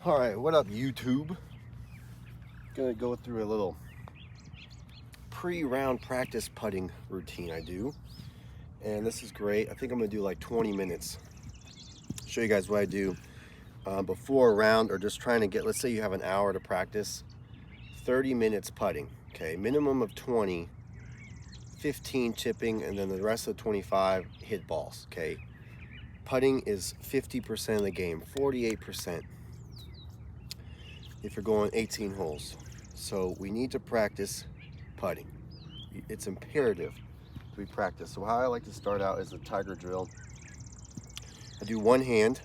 All right, what up, YouTube? Gonna go through a little pre-round practice putting routine I do, and this is great. I think I'm gonna do like 20 minutes. Show you guys what I do before a round, or just trying to get. Let's say you have an hour to practice, 30 minutes putting. Okay, minimum of 20, 15 chipping, and then the rest of the 25 hit balls. Okay, putting is 50% of the game, 48%. If you're going 18 holes. So we need to practice putting. It's imperative that we practice. So how I like to start out is the tiger drill. I do one hand.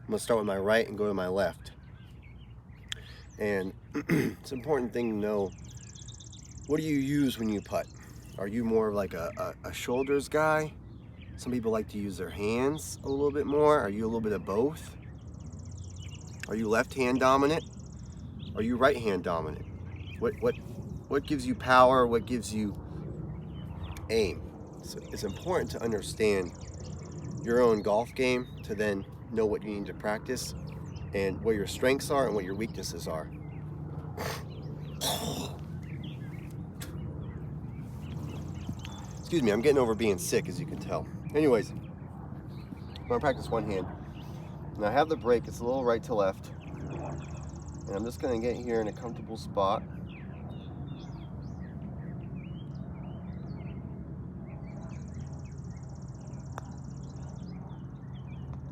I'm gonna start with my right and go to my left. And it's an important thing to know, what do you use when you putt? Are you more like a shoulders guy? Some people like to use their hands a little bit more. Are you a little bit of both? Are you left hand dominant? Are you right hand dominant? What gives you power? What gives you aim? So it's important to understand your own golf game to then know what you need to practice and what your strengths are and what your weaknesses are. Excuse me, I'm getting over being sick, as you can tell. Anyways, I'm gonna practice one hand. And I have the break, it's a little right to left. And I'm just gonna get here in a comfortable spot.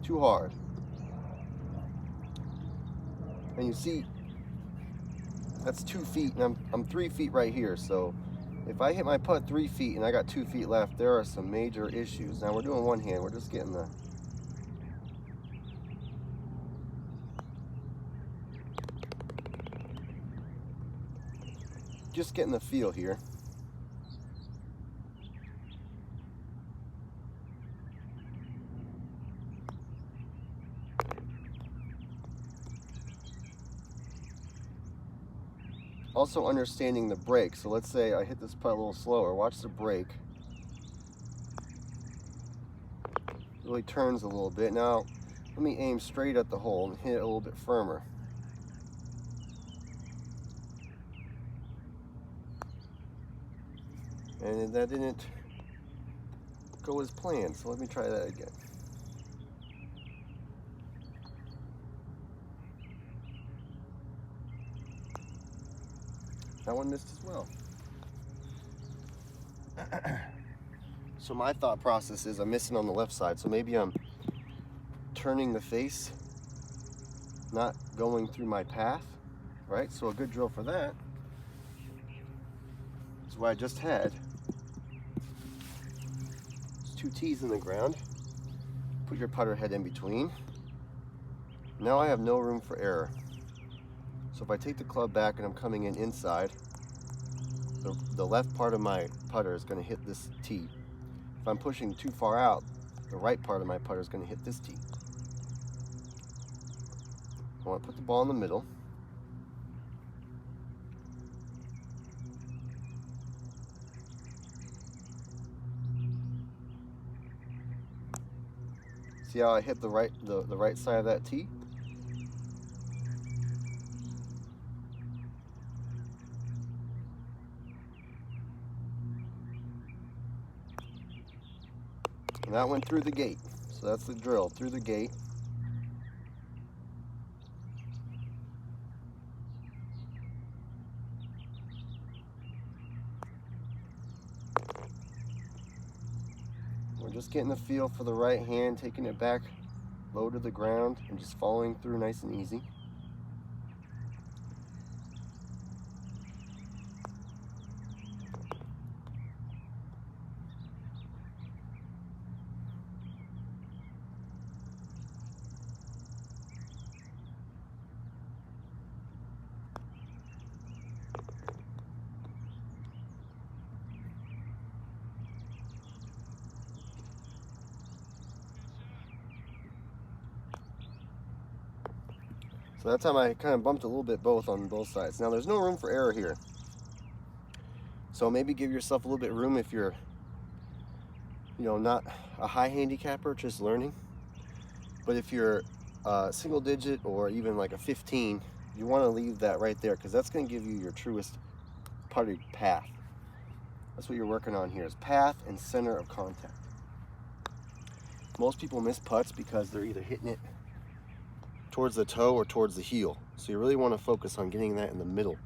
Too hard. And you see, that's 2 feet, and I'm 3 feet right here. So if I hit my putt 3 feet and I got 2 feet left, there are some major issues. Now we're doing one hand, we're just getting the feel here. Also understanding the break. So let's say I hit this putt a little slower. Watch the break. Really turns a little bit. Now, let me aim straight at the hole and hit it a little bit firmer. And that didn't go as planned, so let me try that again. That one missed as well. So my thought process is I'm missing on the left side, so maybe I'm turning the face, not going through my path, right? So a good drill for that is what I just had. There's 2 tees in the ground. Put your putter head in between. Now I have no room for error. So if I take the club back and I'm coming in inside, the left part of my putter is going to hit this tee. If I'm pushing too far out, the right part of my putter is going to hit this tee. I want to put the ball in the middle. See how I hit the right side of that tee? And that went through the gate. So that's the drill, through the gate. We're just getting the feel for the right hand, taking it back low to the ground and just following through nice and easy. So that time I kind of bumped a little bit on both sides. Now there's no room for error here. So maybe give yourself a little bit of room if you're, not a high handicapper, just learning. But if you're single digit or even like a 15, you want to leave that right there because that's going to give you your truest putting path. That's what you're working on here, is path and center of contact. Most people miss putts because they're either hitting it towards the toe or towards the heel. So you really want to focus on getting that in the middle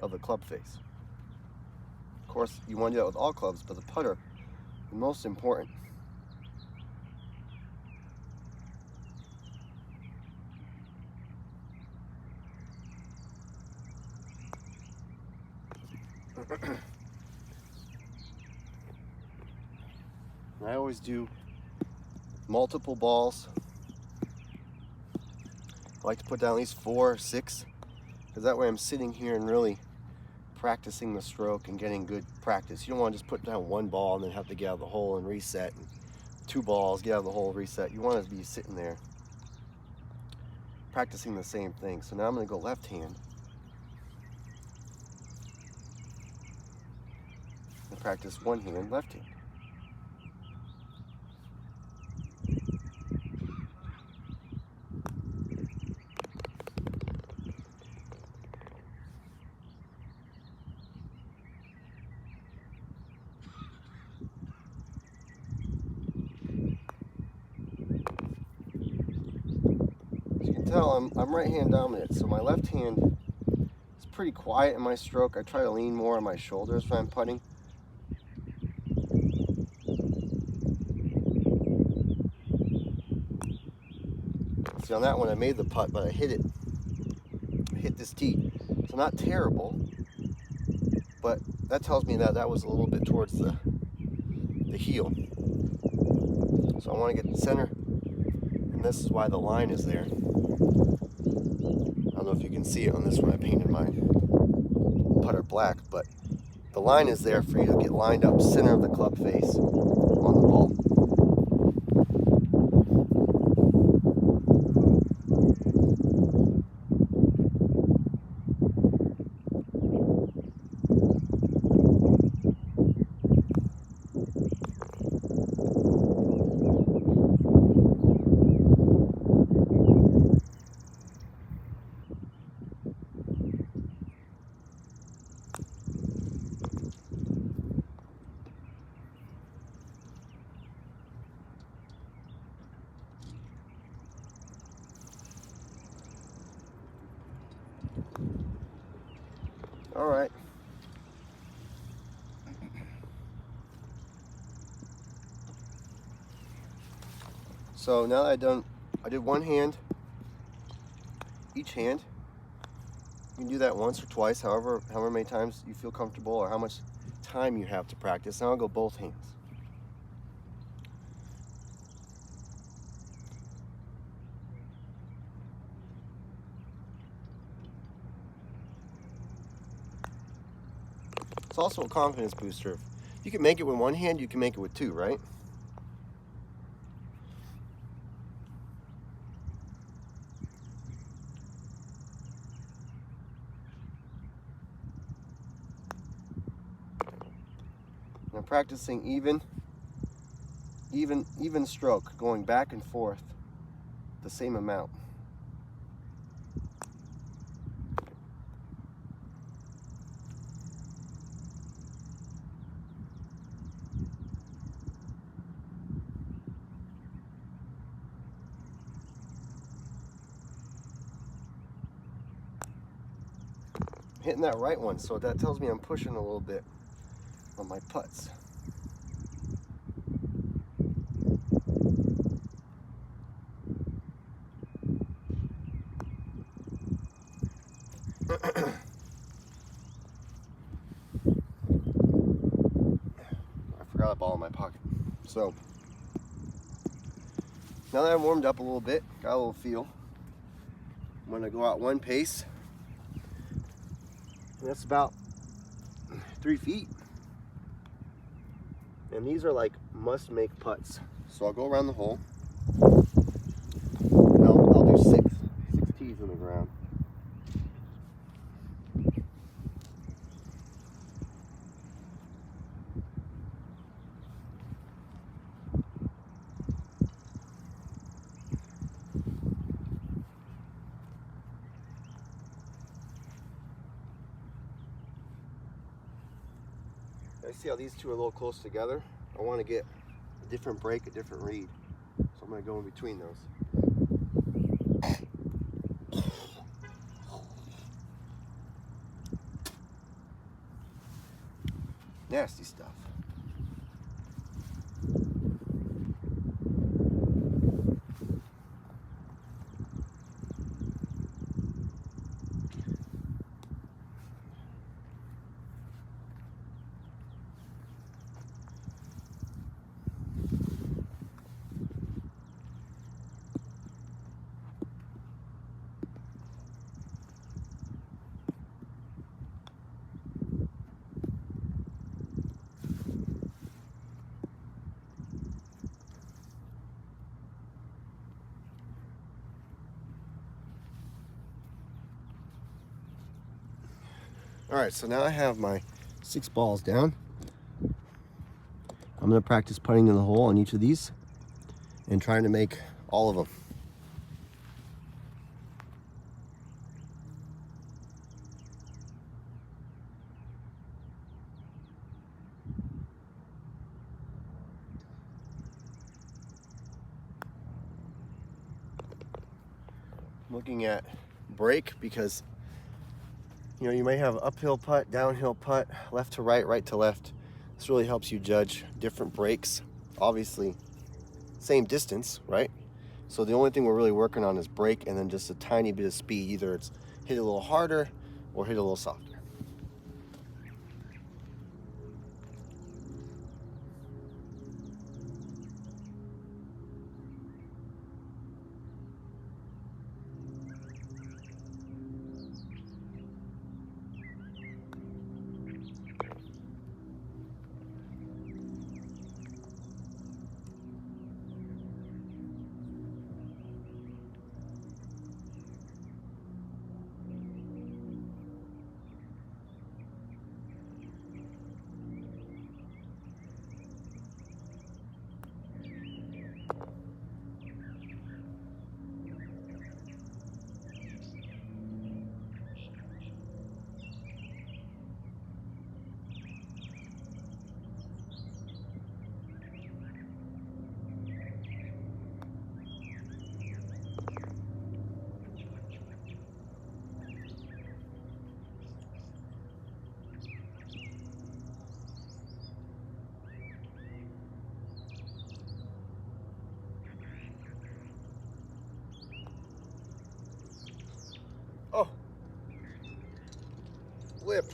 of the club face. Of course, you want to do that with all clubs, but the putter, the most important. And I always do multiple balls. I like to put down at least 4 or 6, because that way I'm sitting here and really practicing the stroke and getting good practice. You don't want to just put down 1 ball and then have to get out of the hole and reset, and 2 balls, get out of the hole, reset. You want to be sitting there practicing the same thing. So now I'm going to go left hand and practice one hand, left hand. As you can tell, I'm right hand dominant, so my left hand is pretty quiet in my stroke. I try to lean more on my shoulders when I'm putting. See, on that one I made the putt, but I hit it. I hit this tee. So not terrible, but that tells me that that was a little bit towards the heel. So I want to get the center, and this is why the line is there. I don't know if you can see it on this one. I painted my putter black, but the line is there for you to get lined up center of the club face on the ball. All right. So now that I did one hand, each hand. You can do that once or twice, however many times you feel comfortable or how much time you have to practice. Now I'll go both hands. It's also a confidence booster. If you can make it with one hand, you can make it with 2, right? And I'm practicing even stroke, going back and forth the same amount. Hitting that right one, so that tells me I'm pushing a little bit on my putts. I forgot a ball in my pocket. So now that I'm warmed up a little bit, got a little feel, I'm gonna go out one pace. That's about 3 feet. And these are like must-make putts. So I'll go around the hole. And I'll do six tees on the ground. see how these two are a little close together. I want to get a different break, a different read. So I'm going to go in between those. Nasty stuff. All right, so now I have my 6 balls down. I'm going to practice putting in the hole on each of these and trying to make all of them. I'm looking at break because you may have uphill putt, downhill putt, left to right, right to left. This really helps you judge different breaks. Obviously, same distance, right? So the only thing we're really working on is break and then just a tiny bit of speed. Either it's hit a little harder or hit a little softer. Oh, lip.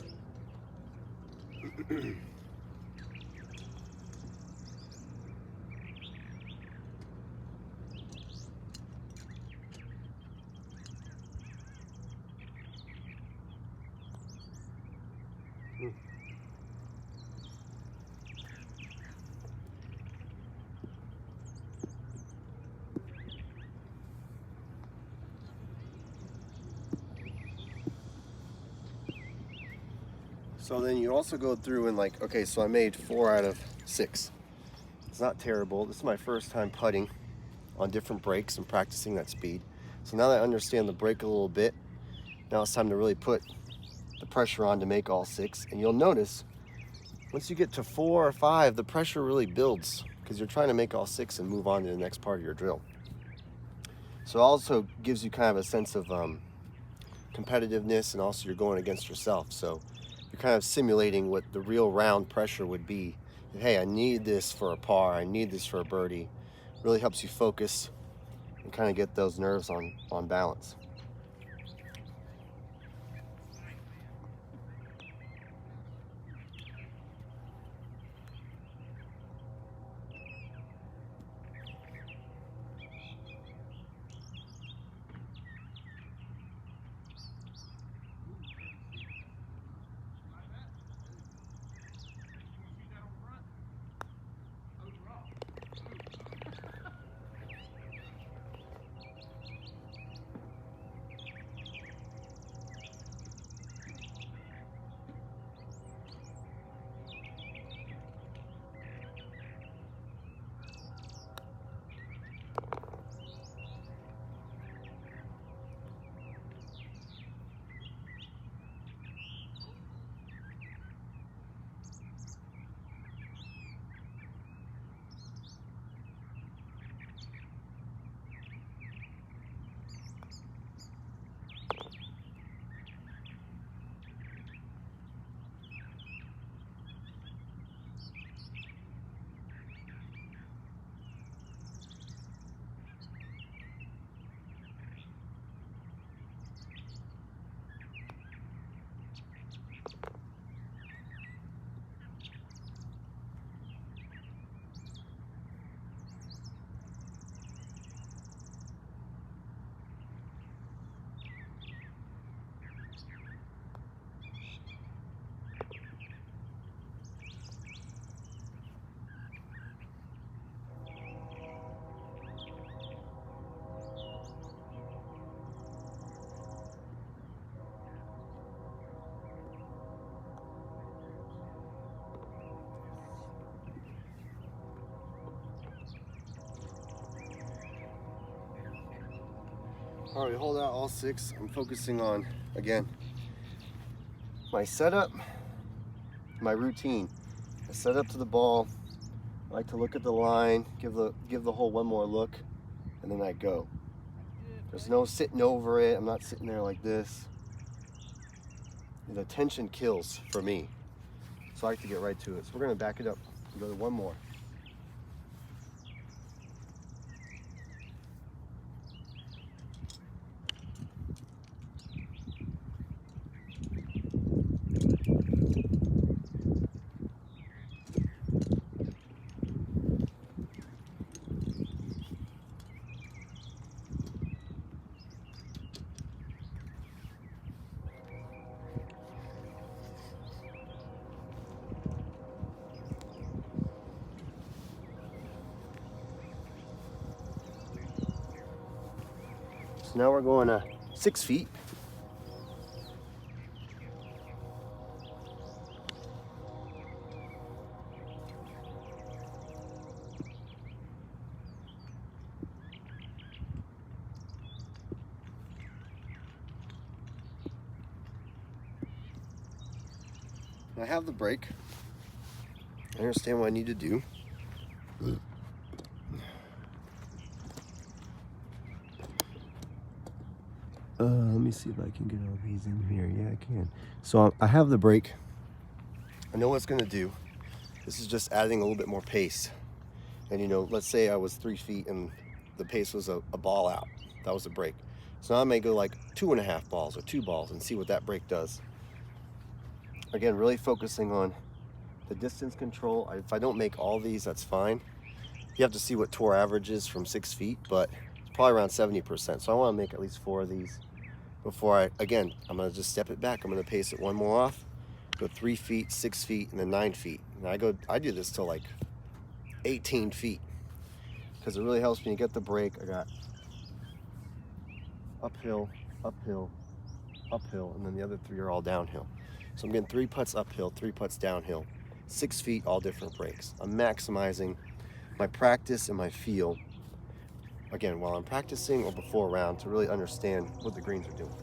So then you also go through and like, okay, so I made 4 out of 6. It's not terrible. This is my first time putting on different breaks and practicing that speed. So now that I understand the break a little bit, now it's time to really put the pressure on to make all 6. And you'll notice once you get to 4 or 5, the pressure really builds because you're trying to make all 6 and move on to the next part of your drill. So it also gives you kind of a sense of competitiveness, and also you're going against yourself. So you're kind of simulating what the real round pressure would be. Hey, I need this for a par, I need this for a birdie. Really helps you focus and kind of get those nerves on balance. All right, hold out all 6. I'm focusing on, again, my setup, my routine. I set up to the ball. I like to look at the line, give the hole one more look, and then I go. There's no sitting over it. I'm not sitting there like this. The tension kills for me. So I like to get right to it. So we're gonna back it up and go to one more. So now we're going 6 feet. I have the break. I understand what I need to do. Let me see if I can get all these in here. Yeah, I can. So I have the break. I know what it's gonna do. This is just adding a little bit more pace. And you know, let's say I was 3 feet and the pace was a ball out. That was a break. So now I may go like 2.5 balls or 2 balls and see what that break does. Again, really focusing on the distance control. If I don't make all these, that's fine. You have to see what tour average is from 6 feet, but it's probably around 70%. So I want to make at least 4 of these before I'm going to just step it back. I'm going to pace it one more off, go 3 feet, 6 feet, and then 9 feet. And I do this till like 18 feet because it really helps me to get the break. I got uphill, uphill, uphill, and then the other 3 are all downhill. So I'm getting 3 putts uphill, 3 putts downhill, 6 feet, all different breaks. I'm maximizing my practice and my feel, again, while I'm practicing or before a round, to really understand what the greens are doing.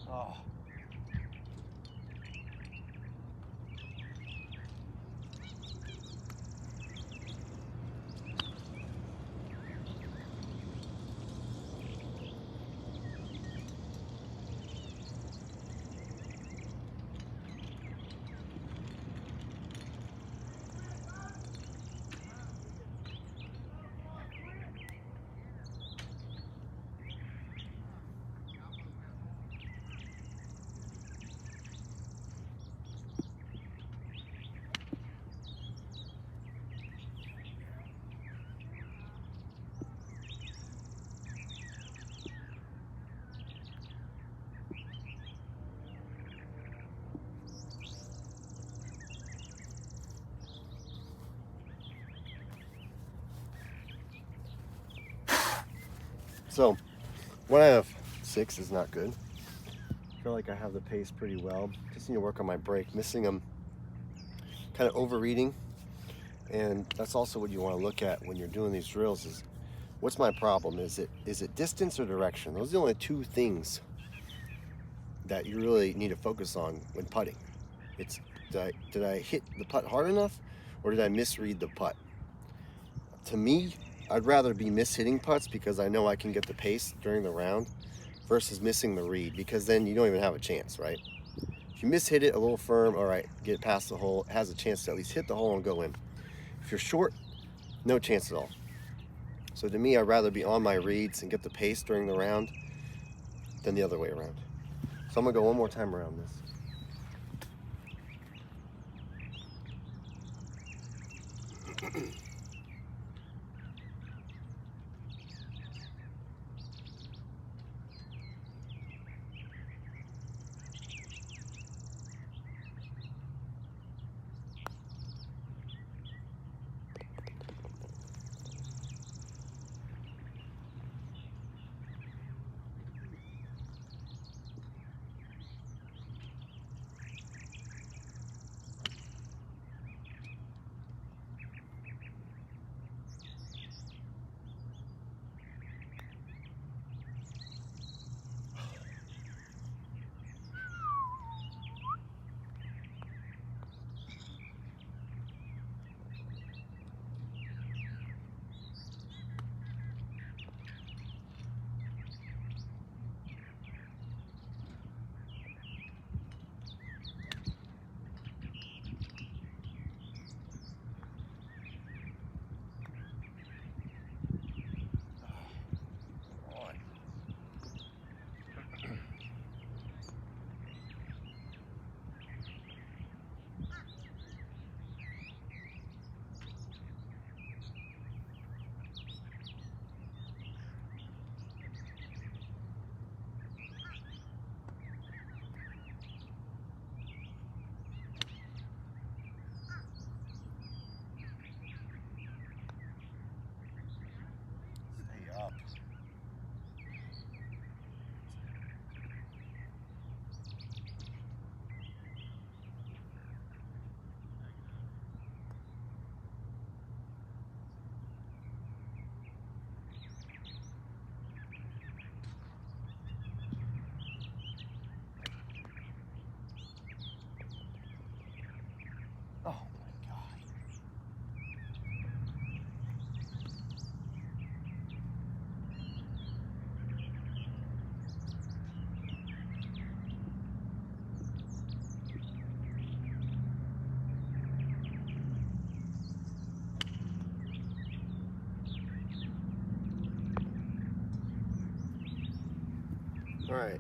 Oh. So 1 out of 6 is not good. I feel like I have the pace pretty well. Just need to work on my break, missing them, kind of overreading. And that's also what you want to look at when you're doing these drills is, what's my problem? Is it distance or direction? Those are the only 2 things that you really need to focus on when putting. It's, did I hit the putt hard enough, or did I misread the putt? To me, I'd rather be mishitting putts because I know I can get the pace during the round versus missing the read, because then you don't even have a chance, right? If you mishit it a little firm, all right, get past the hole, it has a chance to at least hit the hole and go in. If you're short, no chance at all. So to me, I'd rather be on my reads and get the pace during the round than the other way around. So I'm gonna go one more time around this. Stay up. Oh my God. All right.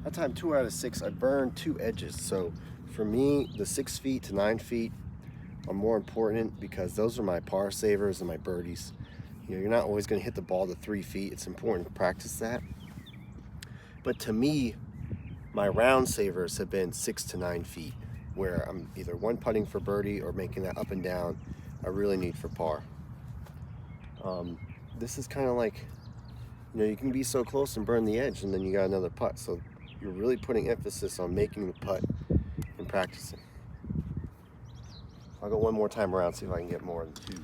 That time 2 out of 6, I burned 2 edges. So for me, the 6 feet to 9 feet are more important because those are my par savers and my birdies. You know, you're not always going to hit the ball to 3 feet. It's important to practice that. But to me, my round savers have been 6 to 9 feet, where I'm either one putting for birdie or making that up and down I really need for par. This is kind of like, you know, you can be so close and burn the edge, and then you got another putt. So you're really putting emphasis on making the putt and practicing. I'll go one more time around, see if I can get more than 2.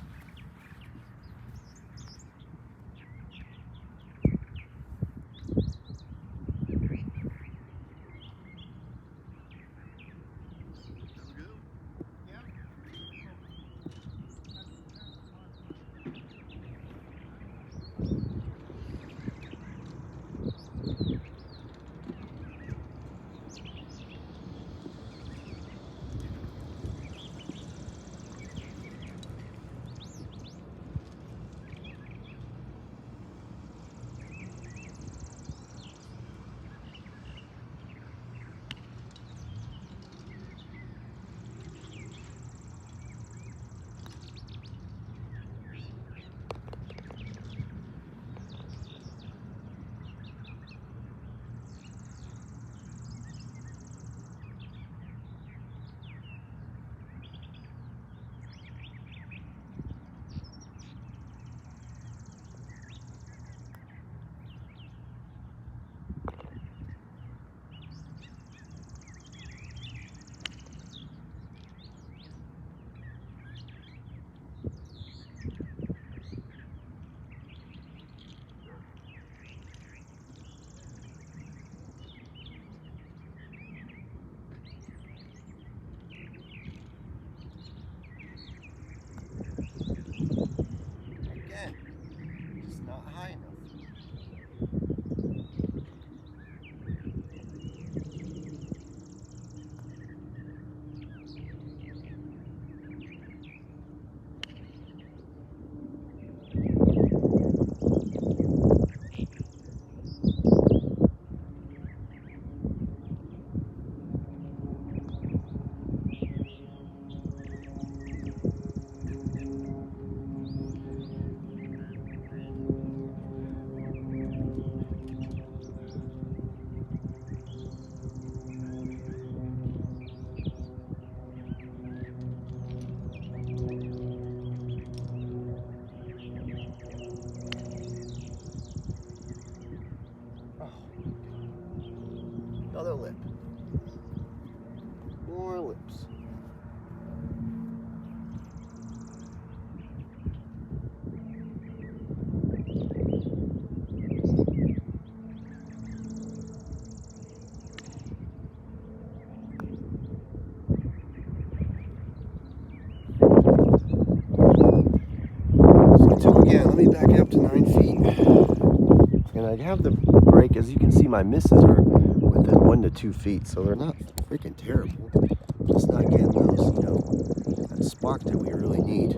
Another lip. More lips. Again, let me back it up to 9 feet. And I have the brake, as you can see, my misses are within 1 to 2 feet, so they're not freaking terrible. Just not getting those, that spark that we really need.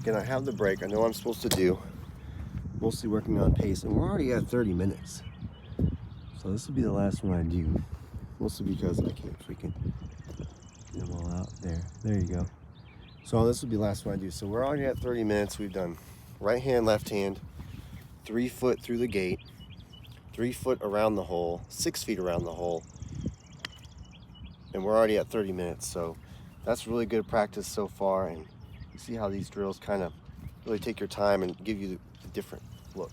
Again, I have the brake. I know what I'm supposed to do. Mostly working on pace, and we're already at 30 minutes. So this will be the last one I do. Mostly because I can't freaking get them all out there. There you go. So this will be the last one I do. So we're already at 30 minutes. We've done right hand, left hand, 3 foot through the gate, 3 foot around the hole, 6 feet around the hole, and we're already at 30 minutes. So that's really good practice so far. And you see how these drills kind of really take your time and give you the different look.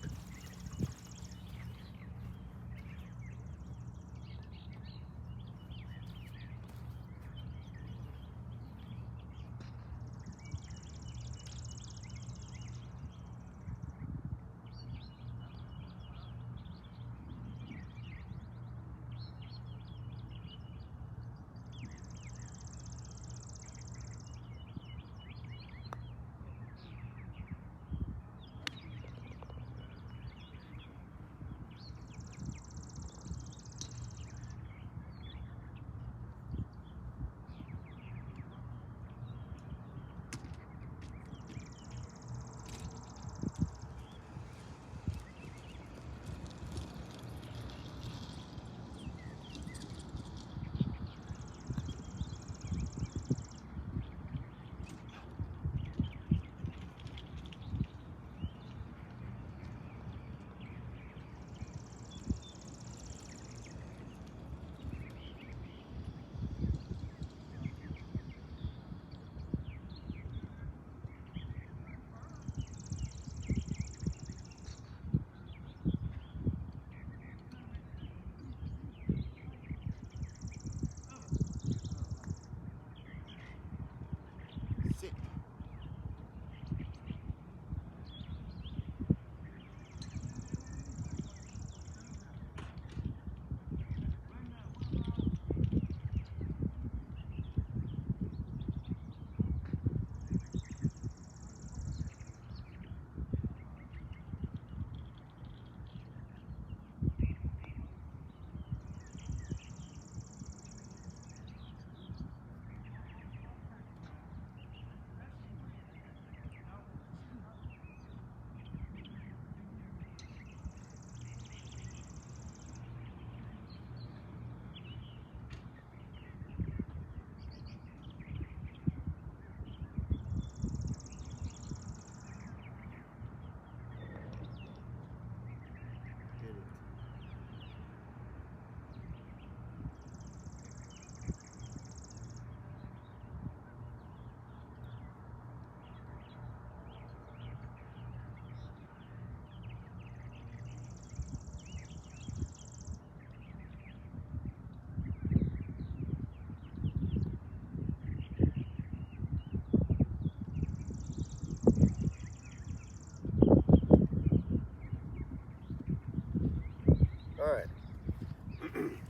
All right.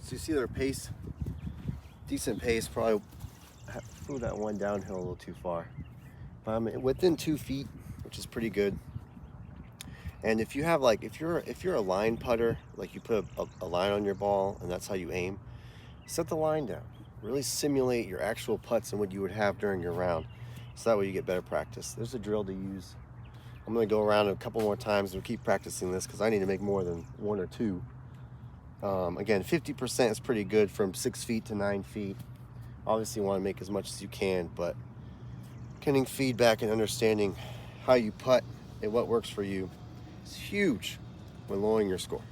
So you see their pace, decent pace. Probably threw that one downhill a little too far. But I'm within 2 feet, which is pretty good. And if you have like, if you're a line putter, like you put a line on your ball and that's how you aim, set the line down. Really simulate your actual putts and what you would have during your round. So that way you get better practice. There's a drill to use. I'm gonna go around a couple more times and keep practicing this because I need to make more than 1 or 2. Again, 50% is pretty good from 6 feet to 9 feet. Obviously you wanna make as much as you can, but getting feedback and understanding how you putt and what works for you is huge when lowering your score.